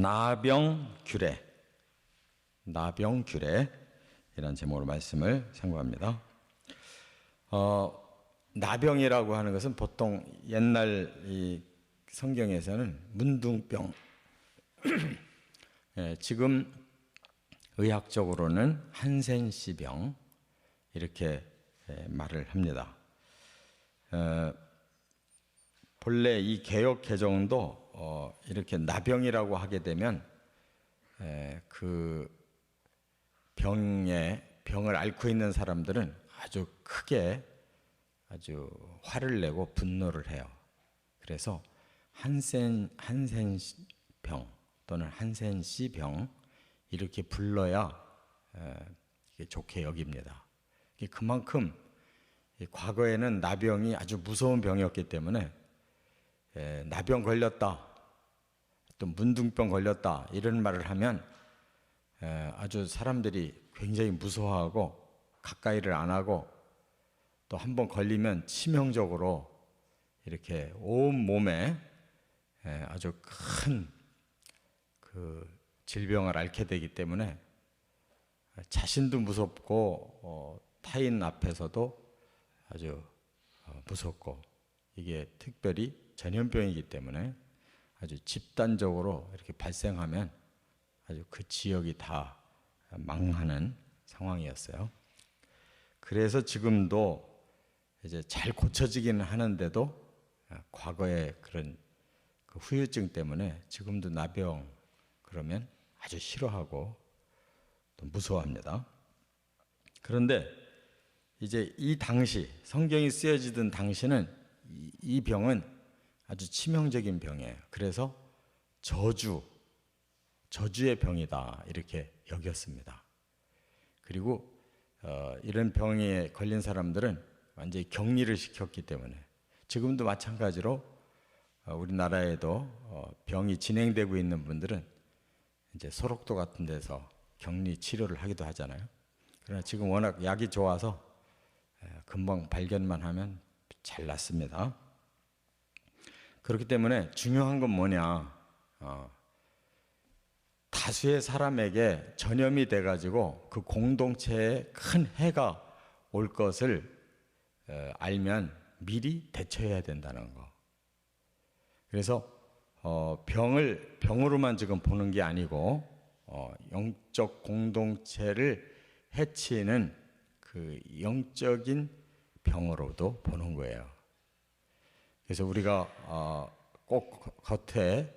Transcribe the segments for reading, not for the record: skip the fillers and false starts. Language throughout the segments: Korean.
나병규례, 나병규례 이런 제목으로 말씀을 상고합니다. 나병이라고 하는 것은 보통 옛날 이 성경에서는 문둥병, 예, 지금 의학적으로는 한센시병 이렇게 말을 합니다. 본래 이 개역 개정도 이렇게 나병이라고 하게 되면 그 병을 앓고 있는 사람들은 아주 크게 아주 화를 내고 분노를 해요. 그래서 한센병 또는 한센시병 이렇게 불러야 좋게 여깁니다. 그만큼 과거에는 나병이 아주 무서운 병이었기 때문에 나병 걸렸다, 또 문둥병 걸렸다 이런 말을 하면 아주 사람들이 굉장히 무서워하고 가까이를 안 하고 또 한번 걸리면 치명적으로 이렇게 온 몸에 아주 큰 그 질병을 앓게 되기 때문에 자신도 무섭고 타인 앞에서도 아주 무섭고, 이게 특별히 전염병이기 때문에 아주 집단적으로 이렇게 발생하면 아주 그 지역이 다 망하는 상황이었어요. 그래서 지금도 이제 잘 고쳐지기는 하는데도 과거의 그런 그 후유증 때문에 지금도 나병 그러면 아주 싫어하고 또 무서워합니다. 그런데 이제 이 당시 성경이 쓰여지던 당시는 이 병은 아주 치명적인 병이에요. 그래서 저주의 병이다 이렇게 여겼습니다. 그리고 이런 병에 걸린 사람들은 완전히 격리를 시켰기 때문에 지금도 마찬가지로 우리나라에도 병이 진행되고 있는 분들은 이제 소록도 같은 데서 격리 치료를 하기도 하잖아요. 그러나 지금 워낙 약이 좋아서 금방 발견만 하면 잘 낫습니다. 그렇기 때문에 중요한 건 뭐냐, 다수의 사람에게 전염이 돼가지고 그 공동체에 큰 해가 올 것을 알면 미리 대처해야 된다는 거. 그래서 병을 병으로만 지금 보는 게 아니고 영적 공동체를 해치는 그 영적인 병으로도 보는 거예요. 그래서 우리가 꼭 겉에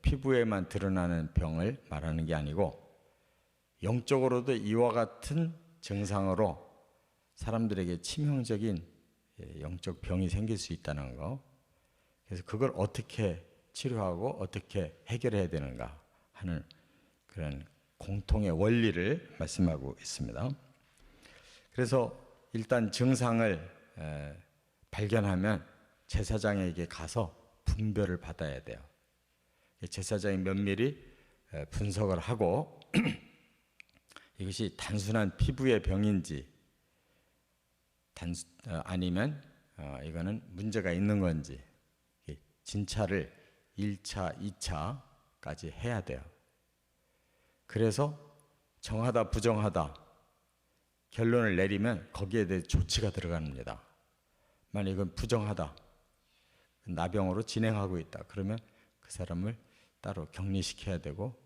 피부에만 드러나는 병을 말하는 게 아니고 영적으로도 이와 같은 증상으로 사람들에게 치명적인 영적 병이 생길 수 있다는 거. 그래서 그걸 어떻게 치료하고 어떻게 해결해야 되는가 하는 그런 공통의 원리를 말씀하고 있습니다. 그래서 일단 증상을 발견하면 제사장에게 가서 분별을 받아야 돼요. 제사장이 면밀히 분석을 하고 이것이 단순한 피부의 병인지 아니면 이거는 문제가 있는 건지 진찰을 1차, 2차까지 해야 돼요. 그래서 정하다, 부정하다 결론을 내리면 거기에 대해 조치가 들어갑니다. 만약 이건 부정하다, 나병으로 진행하고 있다, 그러면 그 사람을 따로 격리시켜야 되고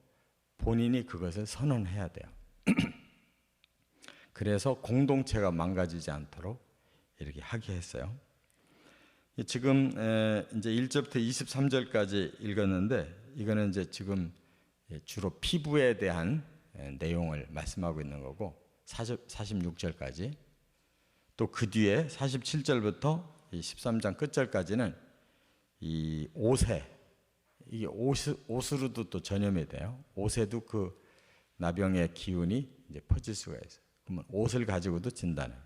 본인이 그것을 선언해야 돼요. 그래서 공동체가 망가지지 않도록 이렇게 하게 했어요. 지금 이제 1절부터 23절까지 읽었는데 이거는 이제 지금 주로 피부에 대한 내용을 말씀하고 있는 거고 46절까지, 또 그 뒤에 47절부터 13장 끝절까지는 이 옷에, 이게 옷으로도 또 전염이 돼요. 옷에도 그 나병의 기운이 이제 퍼질 수가 있어요. 그러면 옷을 가지고도 진단해요.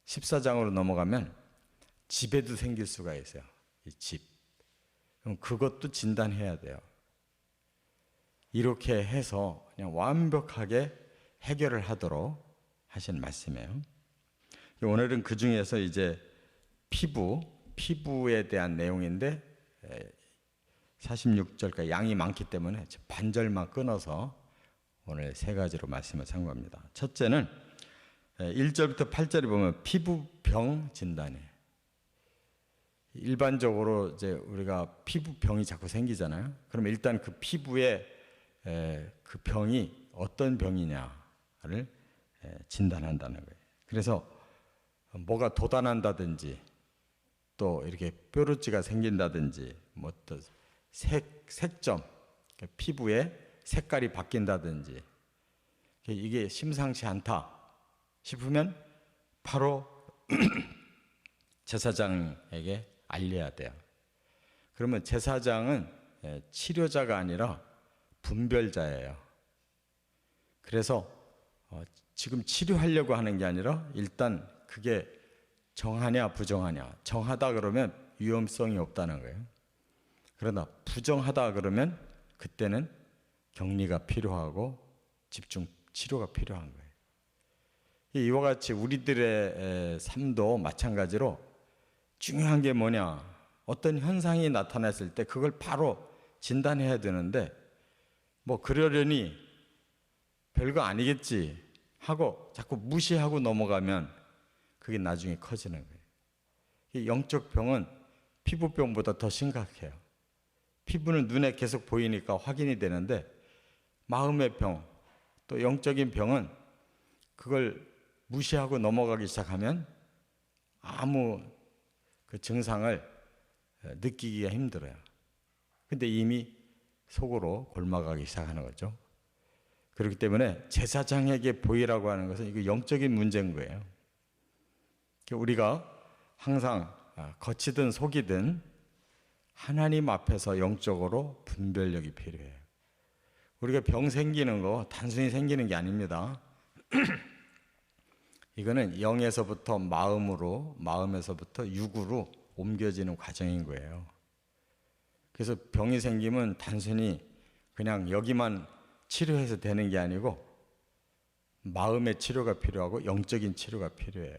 14장으로 넘어가면 집에도 생길 수가 있어요. 이 집. 그럼 그것도 진단해야 돼요. 이렇게 해서 그냥 완벽하게 해결을 하도록 하신 말씀이에요. 오늘은 그 중에서 이제 피부에 대한 내용인데 46절까지 양이 많기 때문에 반절만 끊어서 오늘 세 가지로 말씀을 참고합니다. 첫째는 1절부터 8절에 보면 피부병 진단이에요. 일반적으로 이제 우리가 피부병이 자꾸 생기잖아요. 그럼 일단 그 피부에 그 병이 어떤 병이냐를 진단한다는 거예요. 그래서 뭐가 돋아난다든지 또 이렇게 뾰루지가 생긴다든지 뭐 또 색점, 피부에 색깔이 바뀐다든지 이게 심상치 않다 싶으면 바로 제사장에게 알려야 돼요. 그러면 제사장은 치료자가 아니라 분별자예요. 그래서 지금 치료하려고 하는 게 아니라 일단 그게 정하냐 부정하냐. 정하다 그러면 위험성이 없다는 거예요. 그러나 부정하다 그러면 그때는 격리가 필요하고 집중 치료가 필요한 거예요. 이와 같이 우리들의 삶도 마찬가지로 중요한 게 뭐냐, 어떤 현상이 나타났을 때 그걸 바로 진단해야 되는데 뭐 그러려니 별거 아니겠지 하고 자꾸 무시하고 넘어가면 그게 나중에 커지는 거예요. 이 영적 병은 피부병보다 더 심각해요. 피부는 눈에 계속 보이니까 확인이 되는데 마음의 병, 또 영적인 병은 그걸 무시하고 넘어가기 시작하면 아무 그 증상을 느끼기가 힘들어요. 근데 이미 속으로 골마가기 시작하는 거죠. 그렇기 때문에 제사장에게 보이라고 하는 것은 이거 영적인 문제인 거예요. 우리가 항상 거치든 속이든 하나님 앞에서 영적으로 분별력이 필요해요. 우리가 병 생기는 거 단순히 생기는 게 아닙니다. 이거는 영에서부터 마음으로, 마음에서부터 육으로 옮겨지는 과정인 거예요. 그래서 병이 생기면 단순히 그냥 여기만 치료해서 되는 게 아니고 마음의 치료가 필요하고 영적인 치료가 필요해요.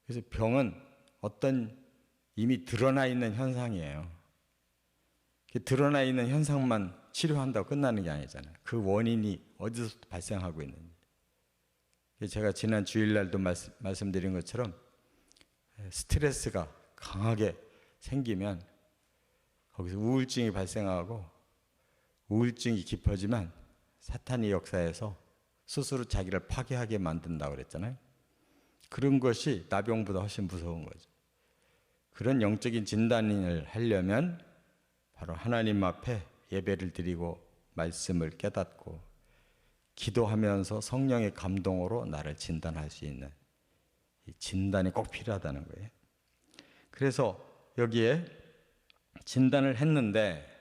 그래서 병은 어떤 이미 드러나 있는 현상이에요. 드러나 있는 현상만 치료한다고 끝나는 게 아니잖아요. 그 원인이 어디서 발생하고 있는지. 제가 지난 주일날도 말씀드린 것처럼 스트레스가 강하게 생기면 거기서 우울증이 발생하고 우울증이 깊어지면 사탄이 역사해서 스스로 자기를 파괴하게 만든다고 그랬잖아요. 그런 것이 나병보다 훨씬 무서운 거죠. 그런 영적인 진단을 하려면 바로 하나님 앞에 예배를 드리고 말씀을 깨닫고 기도하면서 성령의 감동으로 나를 진단할 수 있는 이 진단이 꼭 필요하다는 거예요. 그래서 여기에 진단을 했는데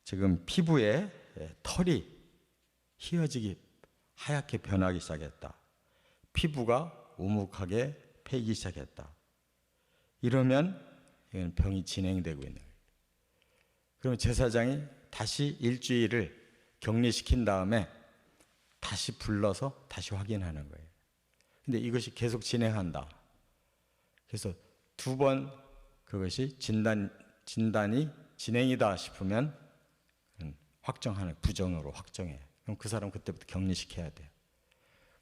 지금 피부에 털이 희어지기 하얗게 변하기 시작했다. 피부가 우묵하게 패이기 시작했다. 이러면 이건 병이 진행되고 있는 거예요. 그러면 제사장이 다시 일주일을 격리시킨 다음에 다시 불러서 다시 확인하는 거예요. 근데 이것이 계속 진행한다. 그래서 두 번 그것이 진단이 진행이다 싶으면 확정하는, 부정으로 확정해요. 그럼 그 사람 그때부터 격리시켜야 돼요.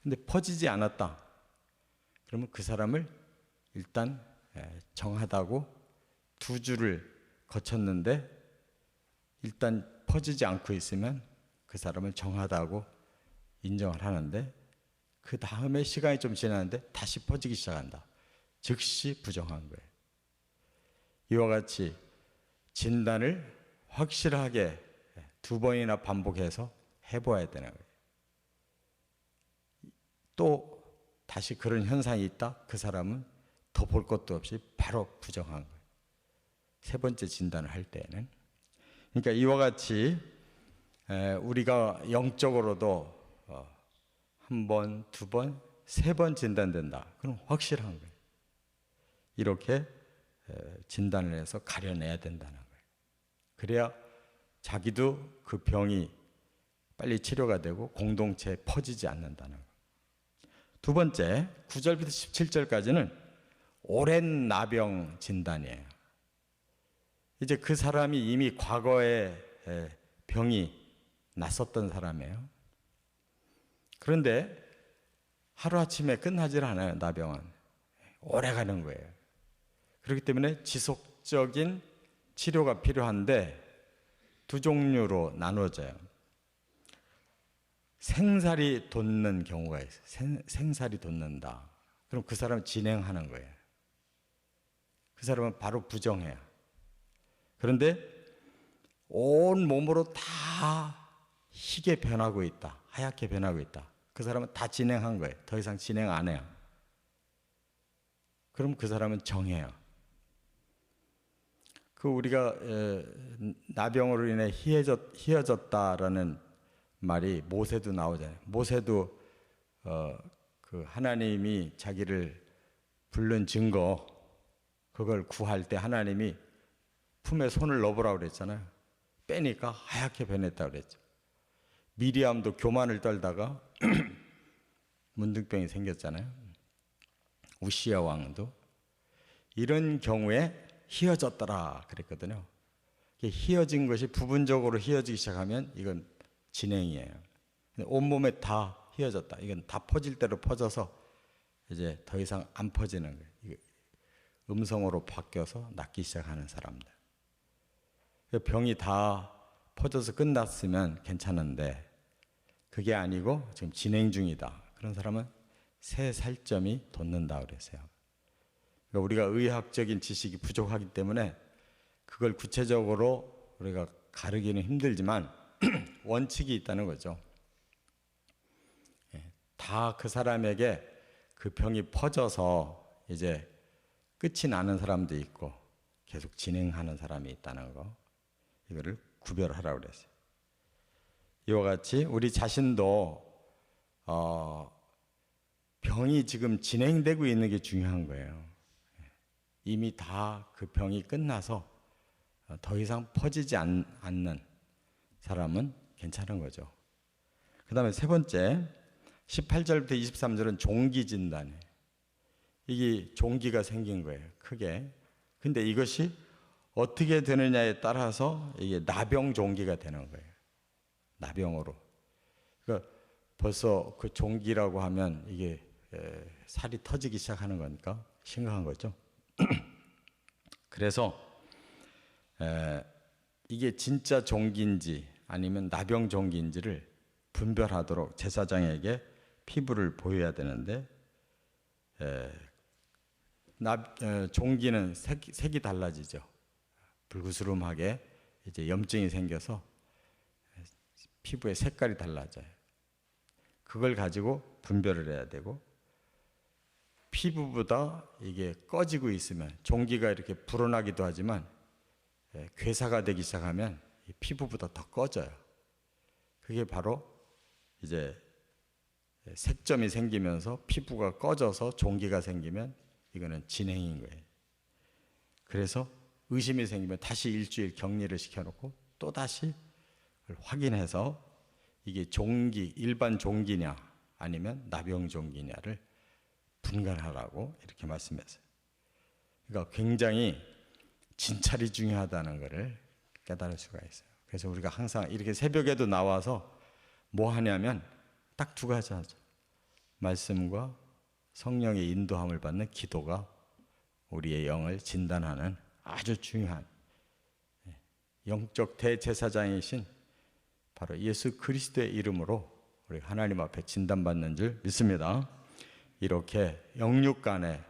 근데 퍼지지 않았다. 그러면 그 사람을 일단 정하다고 2주를 거쳤는데 일단 퍼지지 않고 있으면 그 사람을 정하다고 인정을 하는데 그 다음에 시간이 좀 지났는데 다시 퍼지기 시작한다. 즉시 부정한 거예요. 이와 같이 진단을 확실하게 2번이나 반복해서 해봐야 되는 거예요. 또 다시 그런 현상이 있다? 그 사람은 더 볼 것도 없이 바로 부정한 거예요. 3번째 진단을 할 때에는. 그러니까 이와 같이 우리가 영적으로도 1번, 2번, 3번 진단된다. 그럼 확실한 거예요. 이렇게 진단을 해서 가려내야 된다는 거예요. 그래야 자기도 그 병이 빨리 치료가 되고 공동체에 퍼지지 않는다는 거예요. 2번째, 9절부터 17절까지는 오랜 나병 진단이에요. 이제 그 사람이 이미 과거에 병이 났었던 사람이에요. 그런데 하루아침에 끝나질 않아요. 나병은 오래 가는 거예요. 그렇기 때문에 지속적인 치료가 필요한데 두 종류로 나누어져요. 생살이 돋는 경우가 있어요. 생살이 돋는다. 그럼 그 사람은 진행하는 거예요. 그 사람은 바로 부정해요. 그런데 온 몸으로 다 희게 변하고 있다. 하얗게 변하고 있다. 그 사람은 다 진행한 거예요. 더 이상 진행 안 해요. 그럼 그 사람은 정해요. 그 우리가 나병으로 인해 희어졌다라는 말이 모세도 나오잖아요. 모세도 그 하나님이 자기를 부른 증거, 그걸 구할 때 하나님이 품에 손을 넣어보라고 그랬잖아요. 빼니까 하얗게 변했다고 그랬죠. 미리암도 교만을 떨다가 문둥병이 생겼잖아요. 우시야 왕도 이런 경우에 희어졌더라 그랬거든요. 희어진 것이 부분적으로 희어지기 시작하면 이건 진행이에요. 온몸에 다 희어졌다. 이건 다 퍼질 대로 퍼져서 이제 더 이상 안 퍼지는 거예요. 음성으로 바뀌어서 낫기 시작하는 사람들. 병이 다 퍼져서 끝났으면 괜찮은데 그게 아니고 지금 진행 중이다. 그런 사람은 새 살점이 돋는다 그랬어요. 그러니까 우리가 의학적인 지식이 부족하기 때문에 그걸 구체적으로 우리가 가르기는 힘들지만 원칙이 있다는 거죠. 다 그 사람에게 그 병이 퍼져서 이제 끝이 나는 사람도 있고 계속 진행하는 사람이 있다는 거. 이거를 구별하라고 그랬어요. 이와 같이 우리 자신도 병이 지금 진행되고 있는 게 중요한 거예요. 이미 다 그 병이 끝나서 더 이상 퍼지지 않는 사람은 괜찮은 거죠. 그 다음에 세 번째 18절부터 23절은 종기 진단이에요. 이게 종기가 생긴 거예요. 크게. 근데 이것이 어떻게 되느냐에 따라서 이게 나병 종기가 되는 거예요. 나병으로. 그러니까 벌써 그 종기라고 하면 이게 살이 터지기 시작하는 거니까 심각한 거죠. 그래서 이게 진짜 종기인지 아니면 나병 종기인지를 분별하도록 제사장에게 피부를 보여야 되는데 종기는 색이 달라지죠. 불구스름하게 이제 염증이 생겨서 피부의 색깔이 달라져요. 그걸 가지고 분별을 해야 되고 피부보다 이게 꺼지고 있으면 종기가 이렇게 불어나기도 하지만 괴사가 되기 시작하면 피부보다 더 꺼져요. 그게 바로 이제 색점이 생기면서 피부가 꺼져서 종기가 생기면 이거는 진행인 거예요. 그래서 의심이 생기면 다시 일주일 격리를 시켜놓고 또 다시 확인해서 이게 종기, 일반 종기냐 아니면 나병 종기냐를 분간하라고 이렇게 말씀했어요. 그러니까 굉장히 진찰이 중요하다는 것을 깨달을 수가 있어요. 그래서 우리가 항상 이렇게 새벽에도 나와서 뭐 하냐면 딱 두 가지 하죠. 말씀과 성령의 인도함을 받는 기도가 우리의 영을 진단하는 아주 중요한 영적 대제사장이신 바로 예수 그리스도의 이름으로 우리 하나님 앞에 진단받는 줄 믿습니다. 이렇게 영육 간에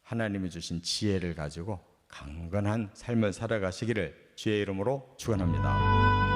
하나님이 주신 지혜를 가지고 강건한 삶을 살아가시기를 주의 이름으로 축원합니다.